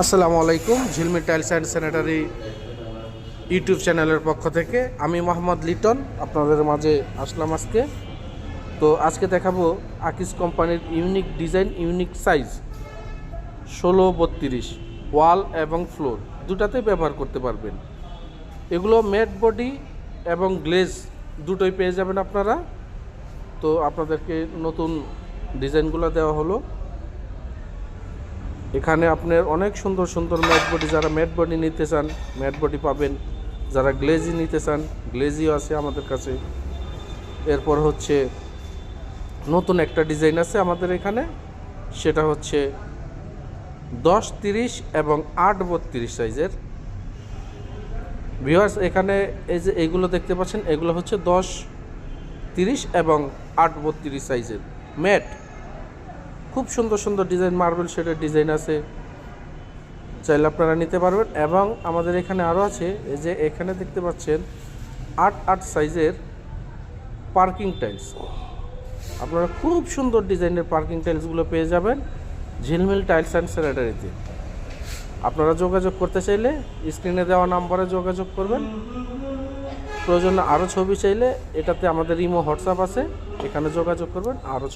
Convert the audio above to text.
আসসালামু আলাইকুম। ঝিলমি tiles and sanitary YouTube চ্যানেলের পক্ষ থেকে আমি মোহাম্মদ লিটন আপনাদের মাঝে আসলাম আজকে। তো আজকে দেখাবো আকিস কোম্পানির ইউনিক ডিজাইন, ইউনিক সাইজ 16-32 ওয়াল এবং ফ্লোর দুটাতেই ব্যবহার করতে পারবেন। এগুলো ম্যাট বডি এবং গ্লেজ দুটোই পেয়ে যাবেন আপনারা। তো আপনাদেরকে নতুন ডিজাইনগুলো দেওয়া হলো। এখানে আপনার অনেক সুন্দর সুন্দর ম্যাট বডি, যারা ম্যাট বডি নিতে চান ম্যাট বডি পাবেন, যারা গ্লেজি নিতে চান গ্লেজিও আছে আমাদের কাছে। এরপর হচ্ছে নতুন একটা ডিজাইন আছে আমাদের এখানে, সেটা হচ্ছে 10-30 এবং 8-32 সাইজের। ভিউয়ার্স, এখানে এই যে এইগুলো দেখতে পাচ্ছেন, এগুলো হচ্ছে 10-30 এবং 8-32 সাইজের ম্যাট। খুব সুন্দর সুন্দর ডিজাইন, মার্বেল শেডের ডিজাইন আছে, চাইলে আপনারা নিতে পারবেন। এবং আমাদের এখানে আরও আছে, এই যে এখানে দেখতে পাচ্ছেন 8-8 সাইজের পার্কিং টাইলস। আপনারা খুব সুন্দর ডিজাইনের পার্কিং টাইলসগুলো পেয়ে যাবেন ঝিলমিল টাইলস অ্যান্ড স্যানিটারিতে। আপনারা যোগাযোগ করতে চাইলে স্ক্রিনে দেওয়া নাম্বারে যোগাযোগ করবেন। প্রয়োজনে আরও ছবি চাইলে এটাতে আমাদের ইমো হোয়াটসঅ্যাপ আছে, এখানে যোগাযোগ করবেন। আরও